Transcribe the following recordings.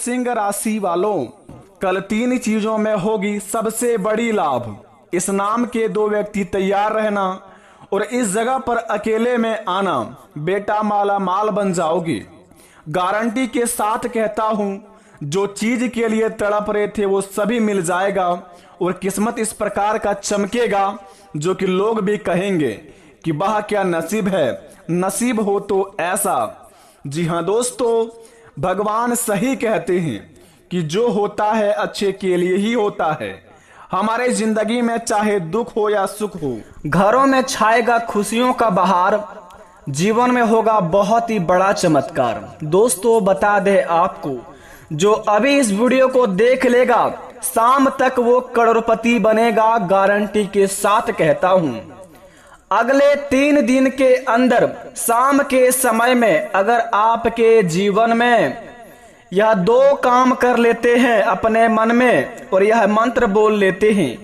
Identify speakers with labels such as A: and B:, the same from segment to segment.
A: सिंह राशि वालों, कल 3 चीजों में होगी सबसे बड़ी लाभ। इस नाम के 2 व्यक्ति तैयार रहना और इस जगह पर अकेले में आना। बेटा माला माल बन जाओगी। गारंटी के साथ कहता हूं, जो चीज के लिए तड़प रहे थे वो सभी मिल जाएगा और किस्मत इस प्रकार का चमकेगा जो कि लोग भी कहेंगे कि वाह क्या नसीब है, नसीब हो तो ऐसा। जी हाँ दोस्तों, भगवान सही कहते हैं कि जो होता है अच्छे के लिए ही होता है। हमारे जिंदगी में चाहे दुख हो या सुख हो, घरों में छाएगा खुशियों का बहार, जीवन में होगा बहुत ही बड़ा चमत्कार। दोस्तों बता दे आपको, जो अभी इस वीडियो को देख लेगा शाम तक वो करोड़पति बनेगा। गारंटी के साथ कहता हूं, अगले 3 दिन के अंदर शाम के समय में अगर आपके जीवन में यह 2 काम कर लेते हैं अपने मन में और यह मंत्र बोल लेते हैं,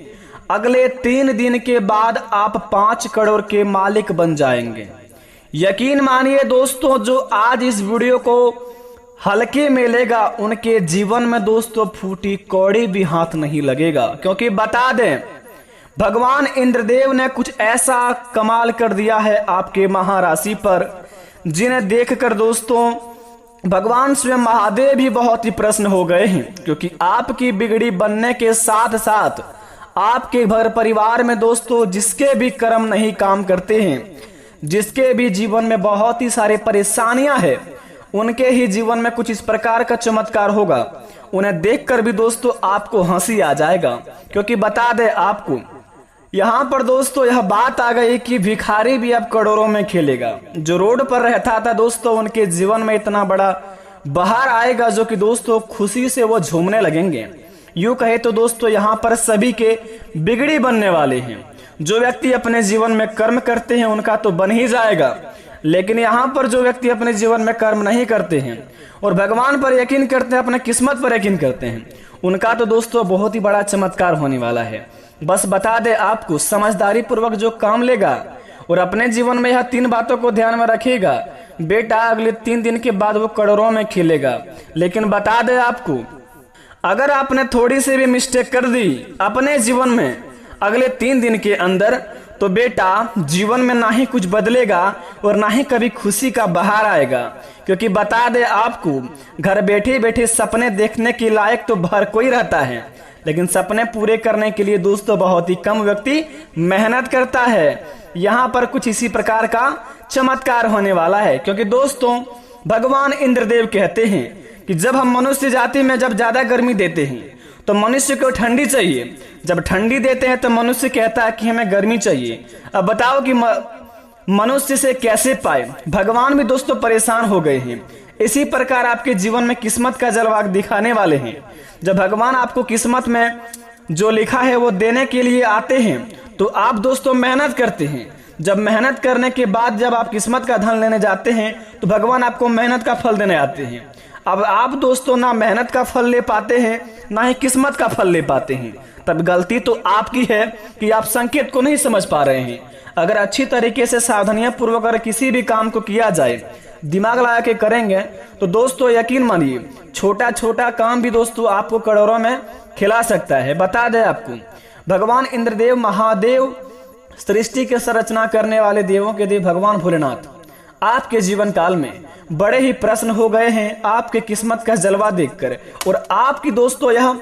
A: अगले 3 दिन के बाद आप 5 करोड़ के मालिक बन जाएंगे। यकीन मानिए दोस्तों, जो आज इस वीडियो को हल्के में लेगा उनके जीवन में दोस्तों फूटी कौड़ी भी हाथ नहीं लगेगा। क्योंकि बता दें, भगवान इंद्रदेव ने कुछ ऐसा कमाल कर दिया है आपके महाराशि पर, जिन्हें देखकर दोस्तों भगवान स्वयं महादेव भी बहुत ही प्रसन्न हो गए हैं। क्योंकि आपकी बिगड़ी बनने के साथ साथ आपके घर परिवार में दोस्तों जिसके भी कर्म नहीं काम करते हैं, जिसके भी जीवन में बहुत ही सारे परेशानियां हैं, उनके ही जीवन में कुछ इस प्रकार का चमत्कार होगा। उन्हें देखकर भी दोस्तों आपको हंसी आ जाएगा। क्योंकि बता दे आपको, यहाँ पर दोस्तों यह बात आ गई कि भिखारी भी अब करोड़ों में खेलेगा। जो रोड पर रहता था दोस्तों, उनके जीवन में इतना बड़ा बहार आएगा जो कि दोस्तों खुशी से वो झूमने लगेंगे। यूं कहे तो दोस्तों यहाँ पर सभी के बिगड़ी बनने वाले हैं। जो व्यक्ति अपने जीवन में कर्म करते हैं उनका तो बन ही जाएगा, लेकिन यहाँ पर जो व्यक्ति अपने जीवन में कर्म नहीं करते हैं और भगवान पर यकीन करते हैं, अपने किस्मत पर यकीन करते हैं, उनका तो दोस्तों बहुत ही बड़ा चमत्कार होने वाला है। बस बता दे आपको, समझदारी पूर्वक जो काम लेगा और अपने जीवन में यह 3 बातों को ध्यान में रखेगा, बेटा अगले 3 दिन के बाद वो करोड़ों में खिलेगा। लेकिन बता दे आपको, अगर आपने थोड़ी सी भी मिस्टेक कर दी अपने जीवन में अगले 3 दिन के अंदर, तो बेटा जीवन में ना ही कुछ बदलेगा और ना ही कभी खुशी का बहार आएगा। क्योंकि बता दे आपको, घर बैठे बैठे सपने देखने के लायक तो हर कोई रहता है, लेकिन सपने पूरे करने के लिए दोस्तों बहुत ही कम व्यक्ति मेहनत करता है। यहाँ पर कुछ इसी प्रकार का चमत्कार होने वाला है। क्योंकि दोस्तों भगवान इंद्रदेव कहते हैं कि जब हम मनुष्य जाति में जब ज्यादा गर्मी देते हैं तो मनुष्य को ठंडी चाहिए, जब ठंडी देते हैं तो मनुष्य कहता है कि हमें गर्मी चाहिए। अब बताओ कि मनुष्य से कैसे पाए। भगवान भी दोस्तों परेशान हो गए हैं। इसी प्रकार आपके जीवन में किस्मत का जलवा दिखाने वाले हैं। जब भगवान आपको किस्मत में जो लिखा है वो देने के लिए आते हैं तो आप दोस्तों मेहनत करते हैं। जब मेहनत करने के बाद जब आप किस्मत का धन लेने जाते हैं तो भगवान आपको मेहनत का फल देने आते हैं। अब आप दोस्तों ना मेहनत का फल ले पाते हैं, ना ही किस्मत का फल ले पाते हैं। तब गलती तो आपकी है कि आप संकेत को नहीं समझ पा रहे हैं। अगर अच्छी तरीके से सावधानियां पूर्वक अगर किसी भी काम को किया जाए, दिमाग लगा के करेंगे, तो दोस्तों यकीन मानिए छोटा छोटा काम भी दोस्तों आपको करोड़ों में खिला सकता है। बता दें आपको, भगवान इंद्रदेव महादेव सृष्टि के संरचना करने वाले देवों के देव भगवान भोलेनाथ आपके जीवन काल में बड़े ही प्रसन्न हो गए हैं आपके किस्मत का जलवा देखकर और आपकी दोस्तों यह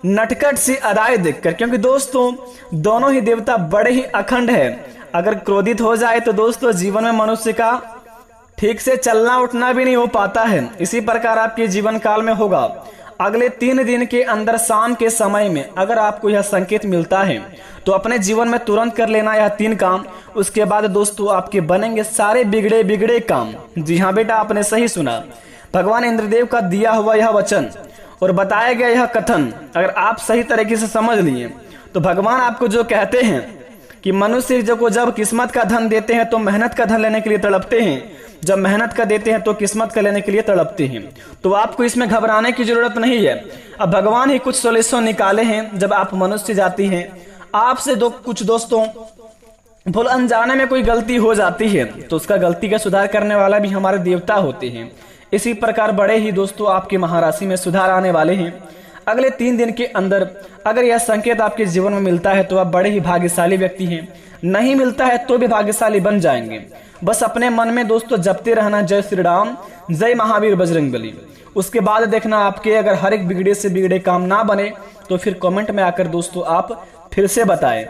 A: नटखट सी अदाएं देखकर। क्योंकि दोस्तों दोनों ही देवता बड़े ही अखंड है। अगर क्रोधित हो जाए तो दोस्तों जीवन में मनुष्य का ठीक से चलना उठना भी नहीं हो पाता है। इसी प्रकार आपके जीवन काल में होगा। अगले 3 दिन के अंदर शाम के समय में अगर आपको यह संकेत मिलता है तो अपने जीवन में तुरंत कर लेना यह 3 काम। उसके बाद दोस्तों आपके बनेंगे सारे बिगड़े बिगड़े काम। जी हाँ बेटा, आपने सही सुना। भगवान इंद्रदेव का दिया हुआ यह वचन और बताया गया यह कथन अगर आप सही तरीके से समझ लिए तो भगवान आपको जो कहते हैं कि मनुष्य जब किस्मत का धन देते हैं तो मेहनत का धन लेने के लिए तड़पते हैं, जब मेहनत का देते हैं तो किस्मत का लेने के लिए तड़पते हैं। तो आपको इसमें घबराने की जरूरत नहीं है। अब भगवान ही कुछ सॉल्यूशन निकाले हैं। जब आप मनुष्य जाती हैं, आपसे कुछ दोस्तों भूल अनजाने में कोई गलती हो जाती है तो उसका गलती का सुधार करने वाला भी हमारे देवता होते हैं।
B: इसी प्रकार बड़े ही दोस्तों आपकी महाराशि में सुधार आने वाले हैं। अगले 3 दिन के अंदर अगर यह संकेत आपके जीवन में मिलता है तो आप बड़े ही भाग्यशाली व्यक्ति हैं, नहीं मिलता है तो भी भाग्यशाली बन जाएंगे। बस अपने मन में दोस्तों जपते रहना जय श्री राम, जय महावीर बजरंगबली। उसके बाद देखना आपके अगर हर एक बिगड़े से बिगड़े काम ना बने तो फिर कमेंट में आकर दोस्तों आप फिर से बताएं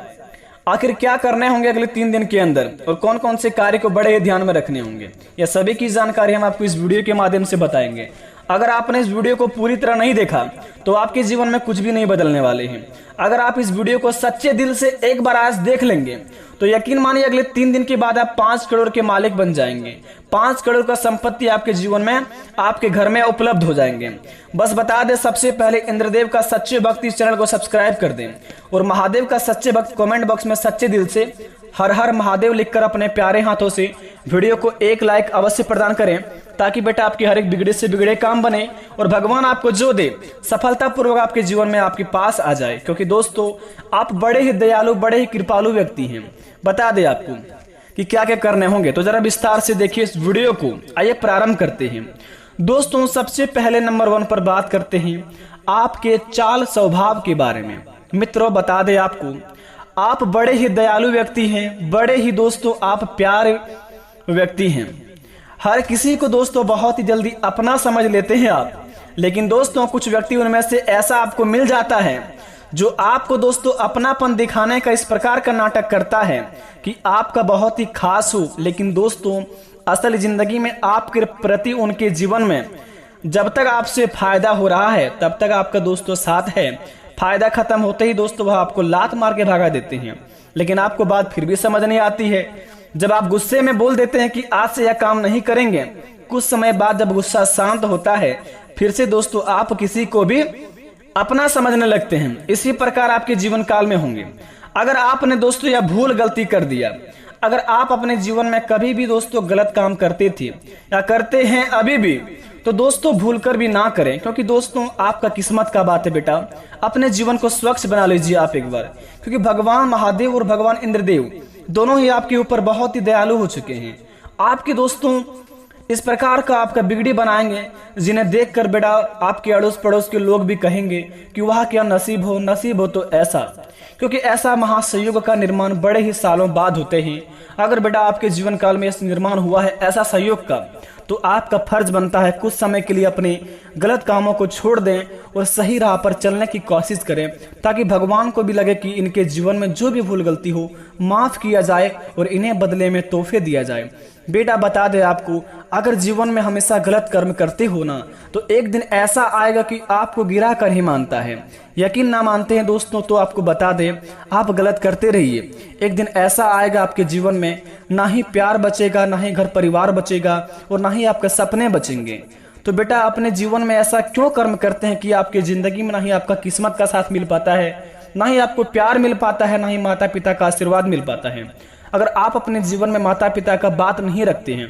B: आखिर क्या करने होंगे अगले 3 दिन के अंदर और कौन कौन से कार्य को बड़े ध्यान में रखने होंगे। यह सभी की जानकारी हम आपको इस वीडियो के माध्यम से बताएंगे। अगर आपने इस वीडियो को पूरी तरह नहीं देखा तो आपके जीवन में कुछ भी नहीं बदलने वाले हैं। अगर आप इस वीडियो को सच्चे दिल से एक बार आज देख लेंगे तो यकीन मानिए अगले 3 दिन के बाद आप 5 करोड़ के मालिक बन जाएंगे। 5 करोड़ का संपत्ति आपके जीवन में आपके घर में उपलब्ध हो जाएंगे। बस बता दें, सबसे पहले इंद्रदेव का सच्चे भक्त इस चैनल को सब्सक्राइब कर दें और महादेव का सच्चे भक्त कमेंट बॉक्स में सच्चे दिल से हर हर महादेव लिखकर अपने प्यारे हाथों से वीडियो को एक लाइक अवश्य प्रदान करें ताकि बेटा आपके हर एक बिगड़े से बिगड़े काम बने और भगवान आपको जो दे सफलतापूर्वक आपके जीवन में आपके पास आ जाए। क्योंकि दोस्तों आप बड़े ही दयालु, बड़े ही कृपालु व्यक्ति हैं। बता दें आपको कि क्या क्या करने होंगे, तो जरा विस्तार से देखिए इस वीडियो को। आइए प्रारंभ करते हैं। दोस्तों सबसे पहले नंबर 1 पर बात करते हैं आपके चाल स्वभाव के बारे में। मित्रों बता दें आपको, आप बड़े ही दयालु व्यक्ति हैं, बड़े ही दोस्तों आप प्यारे व्यक्ति हैं। हर किसी को दोस्तों बहुत ही जल्दी अपना समझ लेते हैं आप, लेकिन दोस्तों कुछ व्यक्ति उनमें से ऐसा आपको मिल जाता है जो आपको दोस्तों अपनापन दिखाने का इस प्रकार का नाटक करता है कि आपका बहुत ही खास हो, लेकिन दोस्तों असल जिंदगी में आपके प्रति उनके जीवन में जब तक आपसे फायदा हो रहा है तब तक आपका दोस्तों साथ है। फायदा खत्म होते ही दोस्तों वह आपको लात मार के भगा देते हैं, लेकिन आपको बात फिर भी समझ नहीं आती है। जब आप गुस्से में बोल देते हैं कि आज से यह काम नहीं करेंगे, कुछ समय बाद जब गुस्सा शांत होता है फिर से दोस्तों आप किसी को भी अपना समझने लगते हैं। इसी प्रकार आपके जीवन काल में होंगे। अगर आपने दोस्तों यह भूल गलती कर दिया, अगर आप अपने जीवन में कभी भी दोस्तों गलत काम करते थे या करते हैं अभी भी, तो दोस्तों भूल कर भी ना करें, क्योंकि दोस्तों आपका किस्मत का बात है बेटा। अपने जीवन को स्वच्छ बना लीजिए आप एक बार, क्योंकि भगवान महादेव और भगवान इंद्रदेव दोनों ही आपके ऊपर बहुत ही दयालु हो चुके हैं। आपके दोस्तों इस प्रकार का आपका बिगड़ी बनाएंगे जिन्हें देखकर बेटा आपके अड़ोस पड़ोस के लोग भी कहेंगे कि वाह क्या नसीब हो तो ऐसा। क्योंकि ऐसा महासंयोग का निर्माण बड़े ही सालों बाद होते हैं। अगर बेटा आपके जीवन काल में इस निर्माण हुआ है ऐसा संयोग का, तो आपका फर्ज बनता है कुछ समय के लिए अपने गलत कामों को छोड़ दें और सही राह पर चलने की कोशिश करें, ताकि भगवान को भी लगे कि इनके जीवन में जो भी भूल गलती हो माफ किया जाए और इन्हें बदले में तोहफे दिया जाए। बेटा बता दे आपको, अगर जीवन में हमेशा गलत कर्म करते हो ना, तो एक दिन ऐसा आएगा कि आपको गिरा कर ही मानता है। यकीन ना मानते हैं दोस्तों तो आपको बता दें, आप गलत करते रहिए। एक दिन ऐसा आएगा आपके जीवन में ना ही प्यार बचेगा, ना ही घर परिवार बचेगा और ना ही आपके सपने बचेंगे। तो बेटा अपने जीवन में ऐसा क्यों कर्म करते हैं कि आपके जिंदगी में ना ही आपका किस्मत का साथ मिल पाता है, ना ही आपको प्यार मिल पाता है, ना ही माता पिता का आशीर्वाद मिल पाता है। अगर आप अपने जीवन में माता पिता का बात नहीं रखते हैं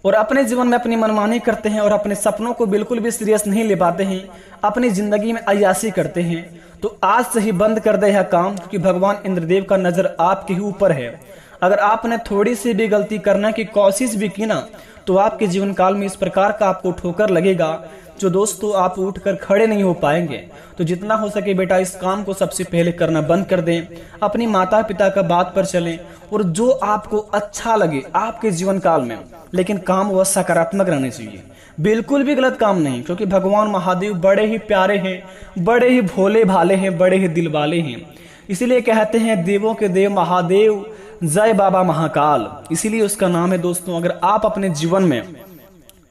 B: और अपने जीवन में अपनी मनमानी करते हैं और अपने सपनों को बिल्कुल भी सीरियस नहीं ले पाते हैं, अपनी जिंदगी में अय्यासी करते हैं, तो आज से ही बंद कर दे यह काम, क्योंकि भगवान इंद्रदेव का नजर आपके ही ऊपर है। अगर आपने थोड़ी सी भी गलती करने की कोशिश भी की ना, तो आपके जीवन काल में इस प्रकार का आपको ठोकर लगेगा जो दोस्तों आप उठकर खड़े नहीं हो पाएंगे। तो जितना हो सके बेटा इस काम को सबसे पहले करना बंद कर दें, अपनी माता पिता का बात पर चलें और जो आपको अच्छा लगे आपके जीवन काल में, लेकिन काम वह सकारात्मक रहने चाहिए, बिल्कुल भी गलत काम नहीं। क्योंकि भगवान महादेव बड़े ही प्यारे हैं, बड़े ही भोले भाले हैं, बड़े ही दिल वाले हैं। इसीलिए कहते हैं देवों के देव महादेव, जय बाबा महाकाल, इसीलिए उसका नाम है। दोस्तों अगर आप अपने जीवन में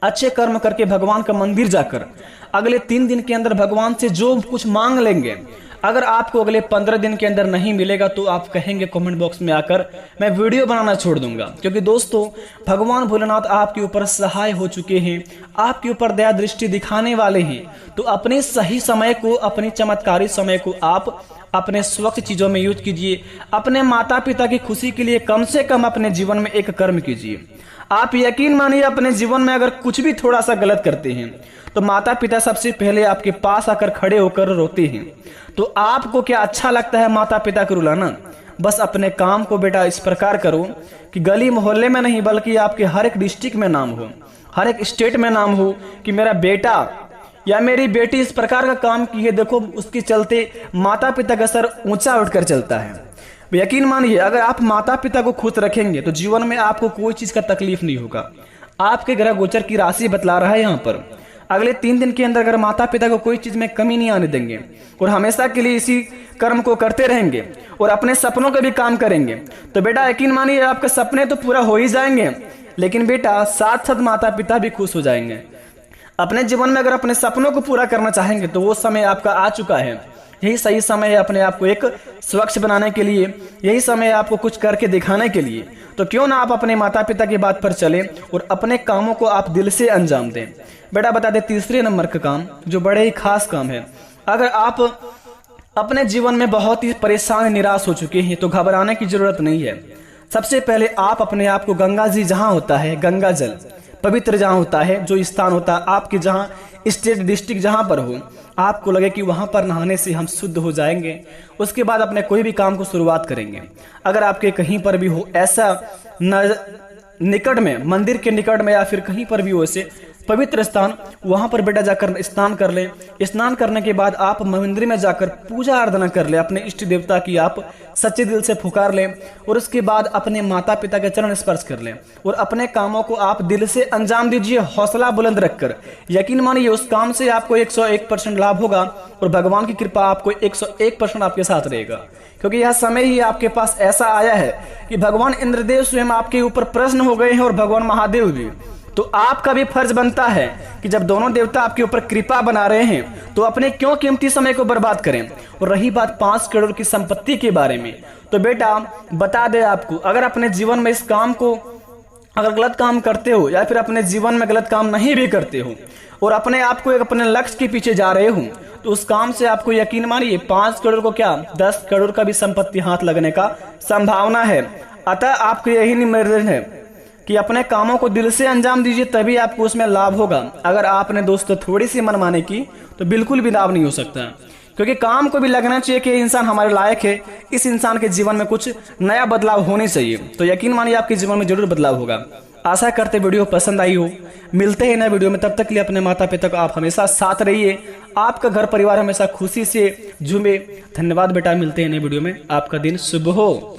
B: अच्छे कर्म करके भगवान का मंदिर जाकर अगले 3 दिन के अंदर भगवान से जो कुछ मांग लेंगे, अगर आपको अगले 15 दिन के अंदर नहीं मिलेगा तो आप कहेंगे कमेंट बॉक्स में आकर मैं वीडियो बनाना छोड़ दूंगा। क्योंकि दोस्तों भगवान भोलेनाथ आपके ऊपर सहाय हो चुके हैं, आपके ऊपर दया दृष्टि दिखाने वाले हैं। तो अपने सही समय को, अपनी चमत्कारी समय को आप अपने स्वच्छ चीजों में यूज कीजिए। अपने माता पिता की खुशी के लिए कम से कम अपने जीवन में एक कर्म कीजिए। आप यकीन मानिए अपने जीवन में अगर कुछ भी थोड़ा सा गलत करते हैं तो माता पिता सबसे पहले आपके पास आकर खड़े होकर रोते हैं। तो आपको क्या अच्छा लगता है माता पिता को रुलाना? बस अपने काम को बेटा इस प्रकार करो कि गली मोहल्ले में नहीं बल्कि आपके हर एक डिस्ट्रिक्ट में नाम हो, हर एक स्टेट में नाम हो कि मेरा बेटा या मेरी बेटी इस प्रकार का काम की है, देखो उसके चलते माता पिता का सर ऊंचा उठकर चलता है। यकीन मानिए, अगर आप माता पिता को खुश रखेंगे तो जीवन में आपको कोई चीज का तकलीफ नहीं होगा। आपके ग्रह गोचर की राशि बतला रहा है यहाँ पर, अगले 3 दिन के अंदर अगर माता पिता को कोई चीज में कमी नहीं आने देंगे और हमेशा के लिए इसी कर्म को करते रहेंगे और अपने सपनों का भी काम करेंगे, तो बेटा यकीन मानिए आपके सपने तो पूरा हो ही जाएंगे, लेकिन बेटा साथ साथ माता पिता भी खुश हो जाएंगे। अपने जीवन में अगर अपने सपनों को पूरा करना चाहेंगे तो वो समय आपका आ चुका है। यही सही समय है अपने आप को एक स्वच्छ बनाने के लिए, यही समय है आपको कुछ करके दिखाने के लिए। तो क्यों ना आप अपने माता पिता की बात पर चलें और अपने कामों को आप दिल से अंजाम दें। बेटा बता दे, तीसरे नंबर का काम जो बड़े ही खास काम है, अगर आप अपने जीवन में बहुत ही परेशान निराश हो चुके हैं तो घबराने की जरूरत नहीं है। सबसे पहले आप अपने आप को गंगा जी जहां होता है, गंगा जल पवित्र जहां होता है, जो स्थान होता है आपके जहां स्टेट डिस्ट्रिक्ट जहां पर हो, आपको लगे कि वहां पर नहाने से हम शुद्ध हो जाएंगे, उसके बाद अपने कोई भी काम को शुरुआत करेंगे। अगर आपके कहीं पर भी हो ऐसा निकट में, मंदिर के निकट में या फिर कहीं पर भी हो ऐसे पवित्र स्थान, वहां पर बेटा जाकर स्नान कर ले। स्नान करने के बाद आप मंदिर में जाकर पूजा आराधना कर ले, अपने इष्ट देवता की आप सच्चे दिल से पुकार ले और उसके बाद अपने माता पिता के चरण स्पर्श कर ले और अपने कामों को आप दिल से अंजाम दीजिए, हौसला बुलंद रखकर। यकीन मानिए उस काम से आपको 101% लाभ होगा और भगवान की कृपा आपको 101% आपके साथ रहेगा, क्योंकि यह समय ही आपके पास ऐसा आया है कि भगवान इंद्रदेव स्वयं आपके ऊपर प्रसन्न हो गए हैं और भगवान महादेव भी। तो आपका भी फर्ज बनता है कि जब दोनों देवता आपके ऊपर कृपा बना रहे हैं तो अपने क्यों कीमती समय को बर्बाद करें। और रही बात 5 करोड़ की संपत्ति के बारे में, तो बेटा बता दे आपको, अगर अपने जीवन में इस काम को अगर गलत काम करते हो या फिर अपने जीवन में गलत काम नहीं भी करते हो और अपने आप को एक अपने लक्ष्य के पीछे जा रहे हो, तो उस काम से आपको यकीन मानिए 5 करोड़ को क्या 10 करोड़ का भी संपत्ति हाथ लगने का संभावना है। अतः आपको यही निवेदन है कि अपने कामों को दिल से अंजाम दीजिए, तभी आपको उसमें लाभ होगा। अगर आपने दोस्तों थोड़ी सी मनमानी की तो बिल्कुल भी लाभ नहीं हो सकता, क्योंकि काम को भी लगना चाहिए कि इंसान हमारे लायक है, इस इंसान के जीवन में कुछ नया बदलाव होने चाहिए। तो यकीन मानिए आपके जीवन में जरूर बदलाव होगा। आशा करते वीडियो पसंद आई हो। मिलते हैं नए वीडियो में, तब तक के लिए अपने माता पिता को आप हमेशा साथ रहिए, आपका घर परिवार हमेशा खुशी से झूमे। धन्यवाद बेटा, मिलते हैं नए वीडियो में, आपका दिन शुभ हो।